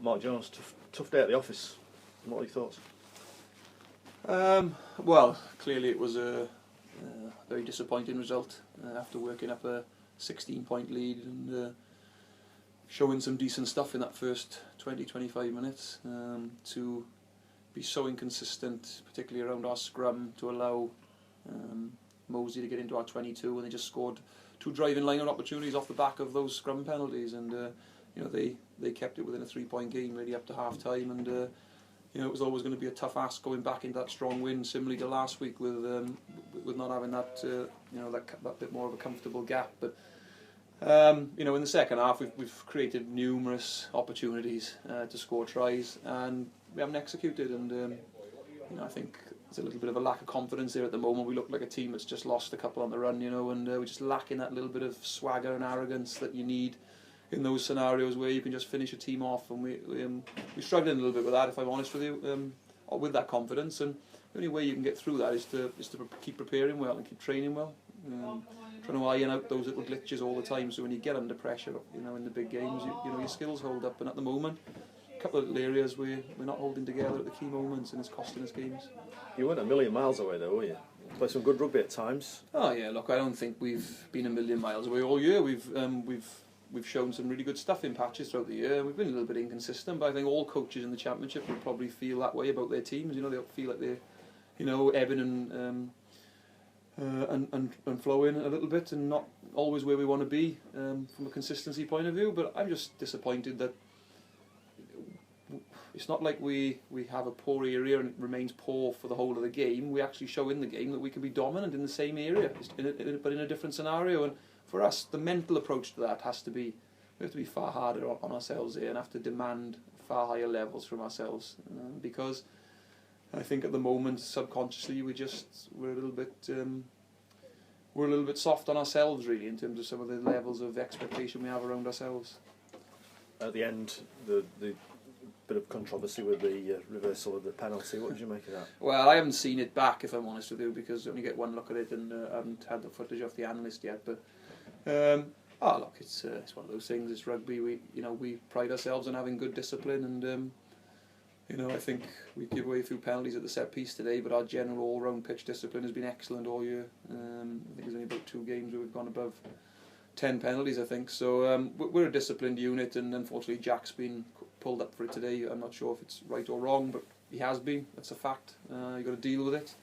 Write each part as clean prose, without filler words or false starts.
Mark Jones, tough day at the office. What are your thoughts? Well, clearly it was a very disappointing result after working up a 16-point lead and showing some decent stuff in that first 20-25 minutes. To be so inconsistent, particularly around our scrum, to allow Moseley to get into our 22, and they just scored 2 driving line opportunities off the back of those scrum penalties, and they kept it within a 3-point game really up to half time, and it was always going to be a tough ask going back into that strong win, similarly to last week with not having that that bit more of a comfortable gap. But in the second half we've created numerous opportunities to score tries, and we haven't executed, and I think there's a little bit of a lack of confidence there at the moment. We look like a team that's just lost a couple on the run, and we're just lacking that little bit of swagger and arrogance that you need in those scenarios where you can just finish a team off, and we're struggling a little bit with that, if I'm honest with you, with that confidence. And the only way you can get through that is to keep preparing well and keep training well, trying to iron out those little glitches all the time, so when you get under pressure, in the big games, your skills hold up. And at the moment, a couple of little areas where we're not holding together at the key moments, and it's costing us games. You weren't a million miles away though, were you? Played some good rugby at times. Oh yeah, look, I don't think we've been a million miles away all year. We've shown some really good stuff in patches throughout the year. We've been a little bit inconsistent, but I think all coaches in the Championship will probably feel that way about their teams. They'll feel like they're, ebbing and flowing a little bit, and not always where we want to be from a consistency point of view. But I'm just disappointed that it's not like we have a poor area and it remains poor for the whole of the game. We actually show in the game that we can be dominant in the same area, but in a different scenario. And for us, the mental approach to that has to be, we have to be far harder on ourselves here, and have to demand far higher levels from ourselves, because I think at the moment, subconsciously, we're a little bit soft on ourselves, really, in terms of some of the levels of expectation we have around ourselves. At the end, the bit of controversy with the reversal of the penalty. What did you make of that? Well, I haven't seen it back, if I'm honest with you, because I only get one look at it, and I haven't had the footage off the analyst yet. But look, it's one of those things. It's rugby. We pride ourselves on having good discipline, and I think we give away a few penalties at the set piece today, but our general all-round pitch discipline has been excellent all year. I think there's only about 2 games where we've gone above 10 penalties, I think. So we're a disciplined unit, and unfortunately Jack's been pulled up for it today. I'm not sure if it's right or wrong, but he has been. That's a fact. You've got to deal with it.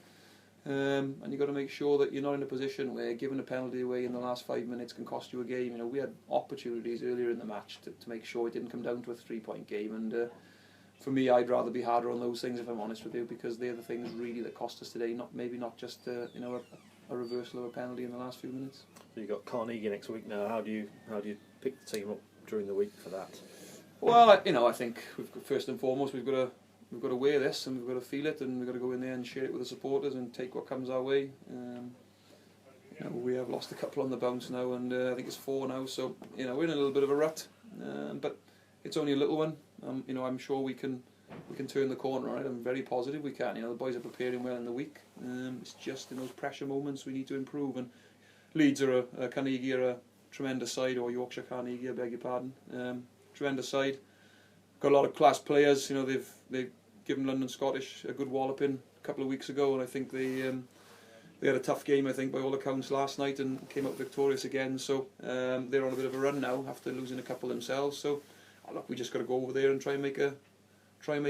And you've got to make sure that you're not in a position where giving a penalty away in the last 5 minutes can cost you a game. We had opportunities earlier in the match to make sure it didn't come down to a 3-point game, and for me, I'd rather be harder on those things, if I'm honest with you, because they're the things really that cost us today. Maybe not just a reversal of a penalty in the last few minutes. So you've got Carnegie next week now. How do you pick the team up during the week for that? Well, I think first and foremost we've got to wear this, and we've got to feel it, and we've got to go in there and share it with the supporters and take what comes our way. We have lost a couple on the bounce now, and I think it's 4 now. So we're in a little bit of a rut, but it's only a little one. I'm sure we can turn the corner on it. I'm very positive we can. The boys are preparing well in the week. It's just in those pressure moments we need to improve. And Leeds Carnegie are a tremendous side, or Yorkshire Carnegie, I beg your pardon. Tremendous side. Got a lot of class players. They've given London Scottish a good walloping a couple of weeks ago, and I think they had a tough game, I think, by all accounts last night, and came out victorious again. So they're on a bit of a run now after losing a couple themselves. So look, we just got to go over there and try and make a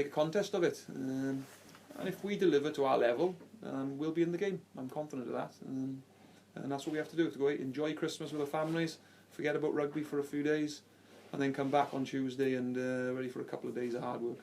contest of it. And if we deliver to our level, we'll be in the game. I'm confident of that. And that's what we have to do. To go out, enjoy Christmas with our families, forget about rugby for a few days, and then come back on Tuesday and ready for a couple of days of hard work.